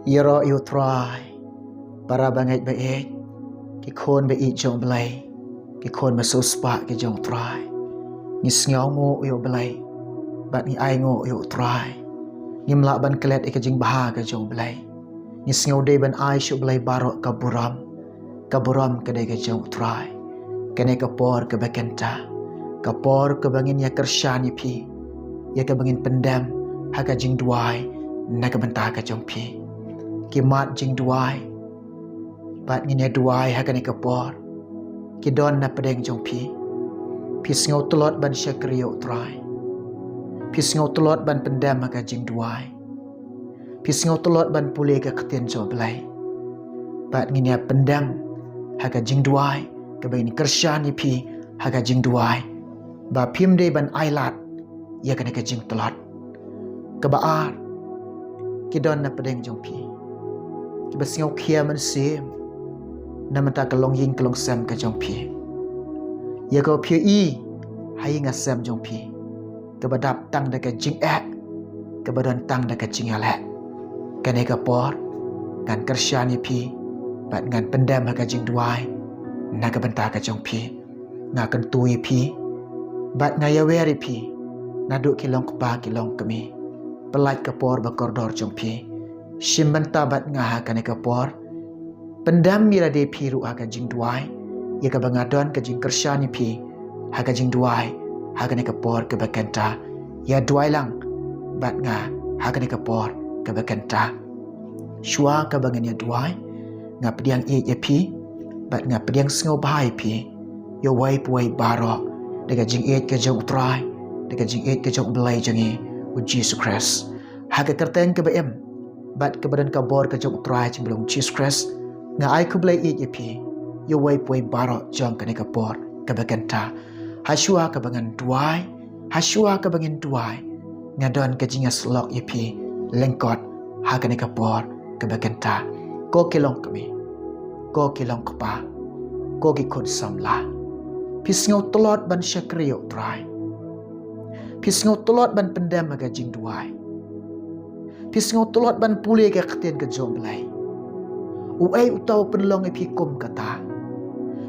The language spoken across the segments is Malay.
Yero yu try para bangai baik ki khôn be i jong blai ki khôn ma so spa ki jong try ni sngau ngo yu blai bat ni ai ngo yu try ni mla ban klet e ka jing baha ka jong blai ni sngau de ban ai shu blai baro kaburam ka de ka jong try kene ka por ka bakenta ka por ka bangin ya kershani pi ya ka bangin pendam ha ka jing duai na ka banta ka jong pi ki mat jing duai bat ni ne duai ha ka ne ka por ki don na pedeng jong pi sngau telot ban syakriyo try pi sngau telot ban pendam ha ka jing duai pi sngau telot ban pule ka ketien jo blai bat ni ne pendam ha ka jing duai ka bangin kershani pi ha ka jing duai ba phim de ban ailat ya ka ne ka jing telot ka baar ki don na pedeng jong pi ki ba sngau khia man sim na mata kalong ying kalong sam ka jong pi ya ko phi i hai nga sam jong pi ka ba dap tang da ka jing ka ba don tang da ka jing ala ka ne ka por kan kershani pi bat ngan pendam ha ka jing duai na ka banta ka jong pi na kan tui pi bat nga ya weri pi na du kilong pa kilong kami pelat ka por ba koridor jong pi shimbanta bat nga ha ka ne ka por pendam mira de piru aga jing duai ya ka bangadon ka jing kershani pi aga jing duai aga ne ka por ka bakanta ya duai lang bat nga aga ne ka por ka bakanta shua ka bangan ya duai nga pediang e ya pi bat nga pediang sngau bahai pi yo wai puai baro de ka jing e ka jong try de ka jing e ka jong belai jangi u Jesus Christ aga kerteng ka ba em bat ka badan ka bor ka jong try belum Jesus Christ nga ai ku blai i pi yo wai poi baro jong ka ne ka por ka bakanta hasua ka bangan duai hasua ka bangin duai nga don ka jinga slok i pi lengkot ha ka ne ka por ka bakanta ko kilong kami ko kilong pa ko gi khod samla pisngau tolot ban syakriyo try pisngau tolot ban pendam ga jing duai pisngau tolot ban pule ka ktien ka jong blai uai utau penlong e pi kom kata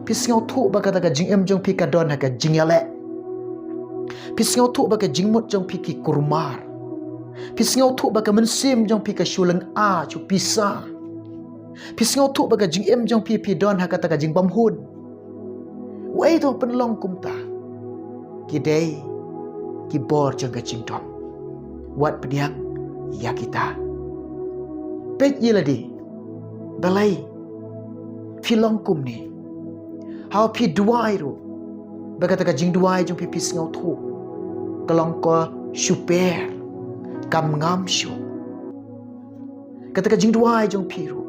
pisngau thu ba kata ka jing em jong pi ka don ha ka jing yale pisngau thu ba ka jing mut jong pi ki kurmar pisngau thu ba ka mensim jong pi ka shuleng a chu pisa pisngau thu ba ka jing em jong pi don ha kata ka jing bamhun uai tu penlong kumta ki dei ki bor jong ka jing tom wat pediang ya kita pet yeladi balai filong kum ni how pi duai ru bagata ka jing duai jong pi sngau thu kalong ko super kam ngam shu kata ka jing duai jong pi ru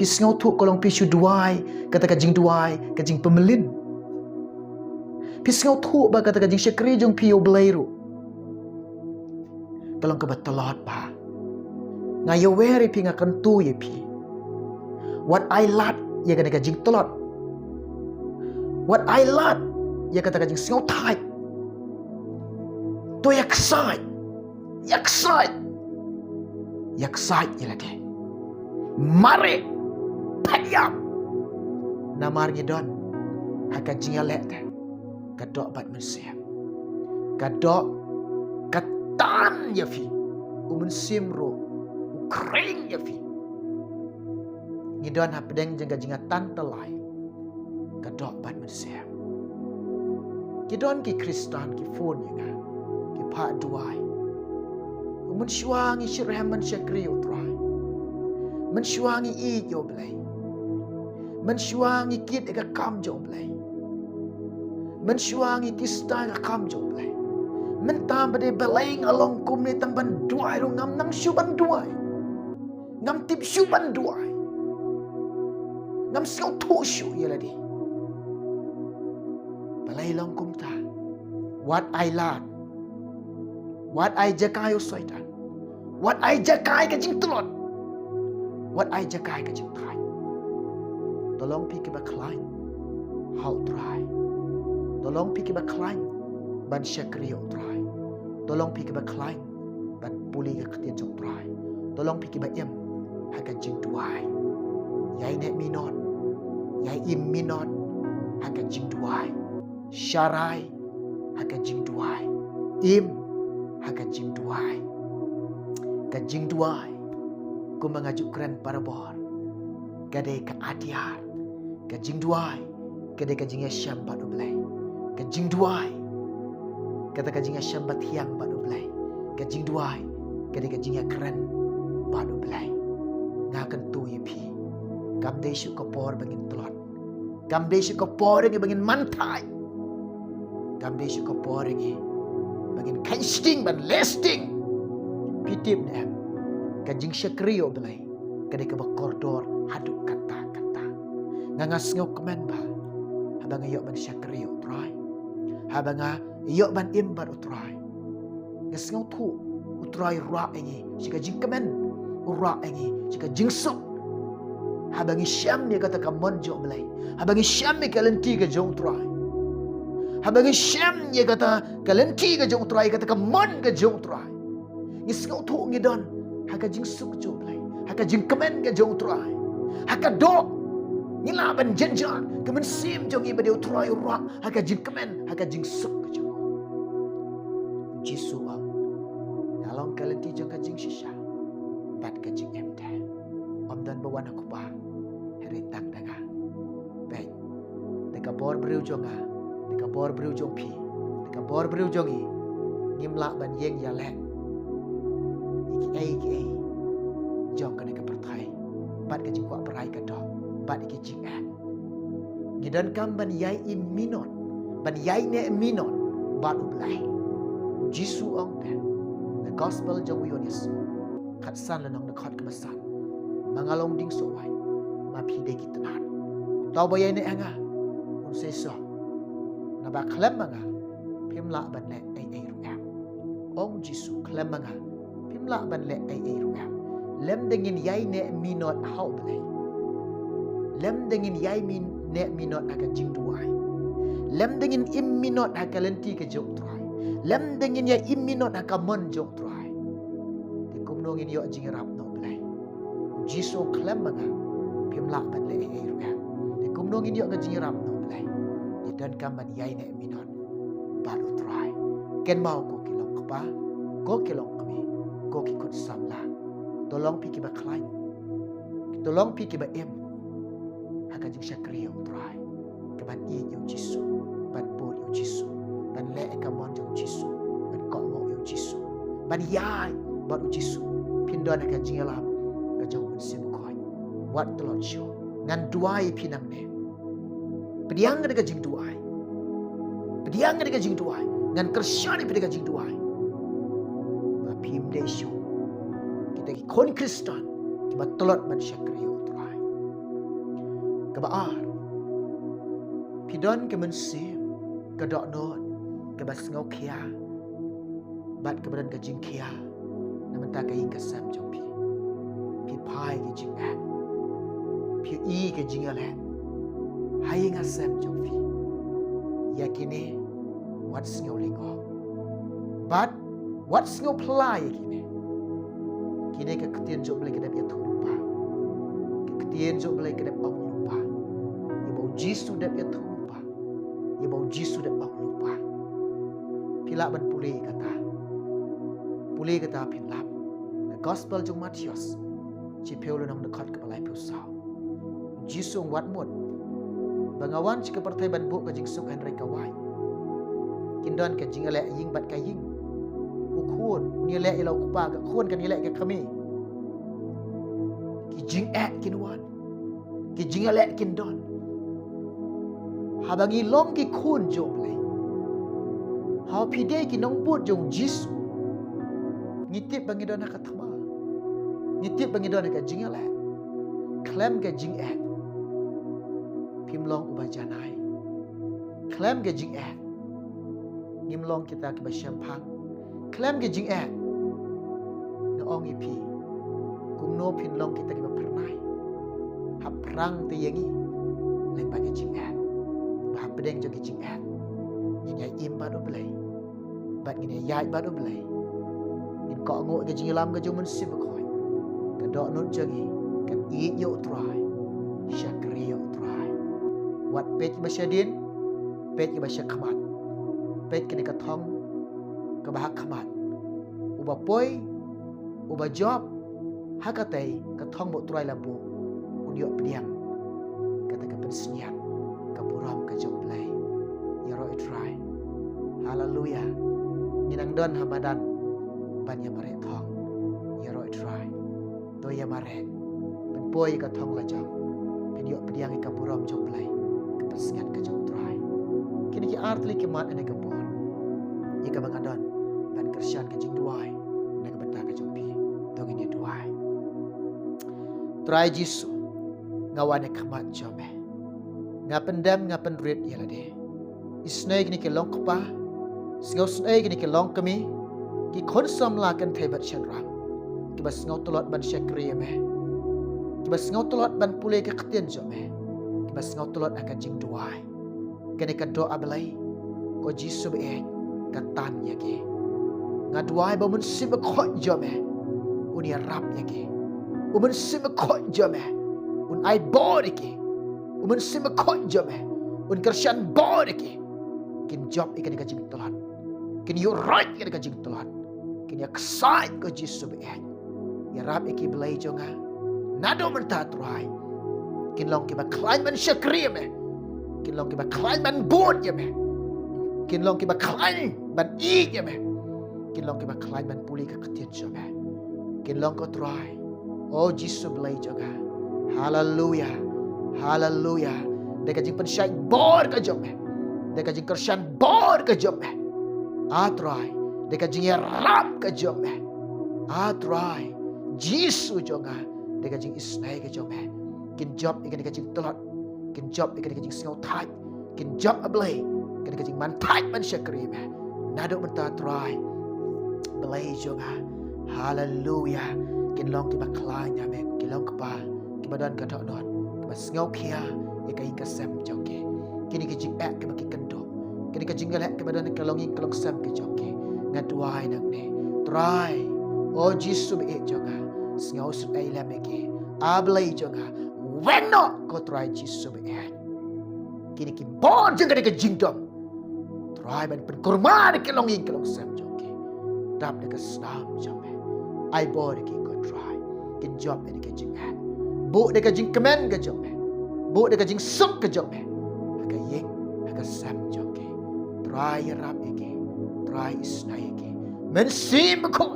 sngau thu kalong pi shu duai kata ka jing duai ka jing pemelin sngau thu bagata ka jing syakri jong pi oblai ru kalong ka batalot ba ngayo weri pi ngakan tu ye pi what I lat ya kata jing tolot what I lat ya kata jing singau tai to yaksai ila de mare payam namar ngidon haka jing alet kadok bat mensiam kadok katan ya fi umensim ro ukring ya fi ngidon ha pedeng jengga jinga tan telai kadok ban mensiam kidon ki kristan ki phone yanga ki pha duai umun shuangi shirhaman syakri utrai men shuangi i jo blai men shuangi kit ga kam jo blai men shuangi kista ga kam jo blai men tam bade beleng along kum ni tang ban duai ro ngam nam shu ban duai ngam tip shu ban duai ngam singau thu shu yeladi balai long kum ta what I lat what I jakai soitan what I jakai ka jing telot what I jakai ka jing thai tolong pi ke ba klain how try tolong pi ke ba klain ban syakri try tolong pi ke ba klain ban puli ka ketien jong try tolong pi ke ba em haka jing duai yai ne minot yai im minot haka jing duai Sharai haka jing duai im haka jing duai ka jing duai ku mengajukan parabor kadai ka adiar ka jing duai kadai ka jing syam badu belai ka jing duai kata ka jing syam batiang badu belai ka jing duai kadai ka jing keren badu belai ngakan tu yipi kam dei syuk ko por bangin telot kam dei syuk ko por ngi bangin mantai kam dei syuk ko por ngi bangin casting ban lasting pitip ne ka jing syakrio belai kadai ka bakordor haduk kata-kata ngangas ngau kemen ba habang yok ban syakrio try habang yok ban imbar utrai ngas ngau tu utrai ra ngi sika jing kemen ura ngi sika jing sok habang syam ni kata ka mon jo belai habang syam ni kalenti ka jong try habang syam ni kata kalenti ka jong try kata ka mon ka jong try ngis ngau tu ngi don haka jing sok jo belai haka jing kemen ka jong try haka do ngila ban jenjan kemen sim jong iba dia try ura haka jing kemen haka jing sok ka jong Jisu ang dalong kalenti jong ka jing shisha bat ka jing emda om dan bawan aku ba hari tak daga baik deka bor briu jonga deka bor briu jong pi deka bor briu jongi ngimla ban yeng ya le iki ai jong ka deka perthai bat ka jing kwa perai ka do bat iki jing a gidan kam ban yai im minot ban yai ne minot bat ublai Jisu ong dan the gospel jong yonis kat san lanong the khat kemasan mangalong ding so wai ma phi de kitnan taw ba yai ne anga un se so na ba khlem manga phim la ban le ai ru ya ong Jisu khlem manga phim la ban le ai ru ya lem dengin yai ne minot hau blai lem dengin yai min ne minot aka jing duai lem dengin im minot aka lenti ke jok trai lem dengin ya im minot aka mon jok trai di kumnongin yo jing rap no blai Jisu khlem manga phim la ban le ai ru ya di kumnongin yo ga jing rap no blai di dan kam ban yai ne minot baru trai ken mau ko kilong kapa ko kilong kami ko ki kot samla tolong pi ki ba khlai tolong pi ki ba em haka jing syakriyo try ke ban i yo Jisu ban bod yo Jisu ban le ka mon yo Jisu ban ko mo yo Jisu ban yai ba yo Jisu pindon ka jing lam ka jong ban sim koi wat telon syo ngan duai pinang ne pediang ka jing duai pediang ka jing duai ngan kersyani pediang ka jing duai ba pim de syo kita ki kon Kristan ki ba telot ban syakriyo kebaar pidon ke mensim ke dok non ke bas ngau kia bat ke badan ke jing kia namun tak ke ke sam jong pi pai ke jing an pi i ke jing ale hai nga sam jong pi yakini wat ngau lingo bat wat ngau plai yakini kini ke ketien jong boleh ke dap ya tu lupa ke ketien jong boleh ke dap Jisu dap ya lupa. Ya bau Jisu dap bau lupa. Pila ban pulih kata. Pulih kata pinlap. The gospel jong Matius. Cipeu lu nang dekat ke balai pusau. Jisu wat mut. Bangawan cika pertai ban bu ke jing suk Henry kawai. Kindon ke jing ale ying bat ka ying. Ukun ni le ilau kupa ke kun kan ile ke kami. Ki jing at kinwan. Ki jing ale kindon. Habangi long ki kun jong lay. How pide ki nong put jong Jisu. Ngitip bangi dona katama. Ngitip bangi dona ka jing ala. Klem ka jing ek. Pim long uba janai. Klem ka jing ek. Ngim long kita ke basyampang. Klem ka jing ek. Na ong ipi. Kum no pin long kita ke pernai. Hap perang te yangi. Lembang ka jing ek. Pedeng jogi jing at ngin yai im ba do blai bat ngin yai ba do blai ngin ko ngo ke jing lam ke jumun sim khoi ka do nut jogi kan i yo try syakri yo try wat pet basyadin pet basyak khamat pet kini kathong kabahak khamat uba poi uba job hakatai kathong bo try labu unyo pediang kata ka pensian kapuram ka job play ya ro try hallelujah ninang don hamadan ban ya mare thong ya ro try to ya mare pen poi ka thong la jong pen yo pediang ka puram job play ka pensian ka job try kini ki artli ki mat ene ka bon ya ka bangadon ban kersian ka jing duai na ka benta ka job pi to ngini duai try jisu ngawane khamat jome ngapendam ngapenrit yalade isnai gini ke long kpa sngau snai gini ke long kami ki khonsam la kan thai bat chen ram ki bas ngau tolot ban syakri me ki bas ngau tolot ban pule ke khtien jome ki bas ngau tolot akan jing duai kene ka doa belai ko jisu be katan yake ngaduai ba mun sim ko jome unia rap yake umun sim ko jome un ai bodike umun sim ko jome un kersyan bodike kin job ikan ka jing tolat kin you right ikan ka jing tolat kin ya excited ko jisu be ya rap iki belai jonga nado menta try kin long ki ba climb ban syakri me kin long ki ba climb ban board ya me kin long ki ba climb ban i ya me kin long ki ba climb ban puli ka khtien jome kin long ko try oh jisu belai jonga hallelujah hallelujah deka jing pensyai bor ka jome deka jing kersyan bor ka jome atrai deka jing ya rap ka jome atrai jisu jonga deka jing isnai ka jome kin job ikan deka jing tolot kin job ikan deka jing sngau thai kin job ablay ikan deka jing man thai man syakri me nado menta trai belai jonga hallelujah kin long ki baklai nya me kin long kpa ki badan ka dok don ki bas ngau khia ikai ka sem joke kini ki jing ek ki baki kendo kini ka jinggal ek ki badan ka longi ka long sem ki joke ngadwai nang ne try oh jisu be jonga ngau su ai la me ki ablai jonga when not ko try jisu be kini ki bon jeng ka jing dom try ban pen kurma ki longi ka long sem joke dap de ka snam jome ai bor ki ko try kin job ni ka jing bu de ka jing kemen ka jome bu de ka jing sok ka jome ka yeng ka sam joke try rap iki try isnai iki men sim ko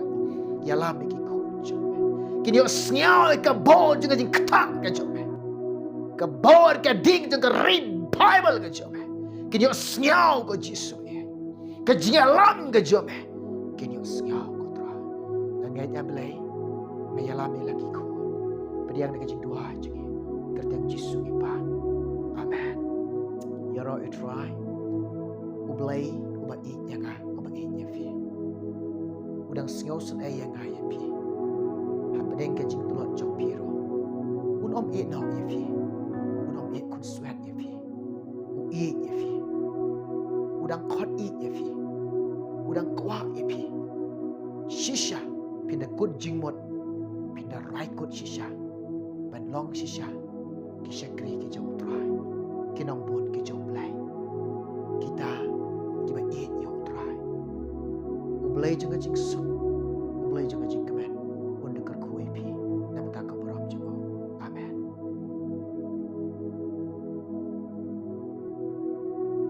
ya lam iki ko jome kin yo snyao ka bol jing jing ktak ka jome ka bor ka ding jing ka read bible ka jome kin yo snyao ko jisu ka jing lam ka jome kin yo snyao ko try ngai ya blai me ya lam lagi ko pediang de ka jing dua jing kerteng jisu ipan amen ya ro try ublai uba i nyanga uba i nyafi udang sngau sen ai yang ai pi ha pedeng ka jing tulot jong piro un om i no yafi un om i kun sweat yafi u i yafi udang khot i yafi udang kwa yafi shisha pinda kut jing mot pinda rai kut shisha ban long shisha ki syakri ki jong try kinong bun ki jong play kita ki ba i yo try ublai jeng jing su ublai jeng jing kemen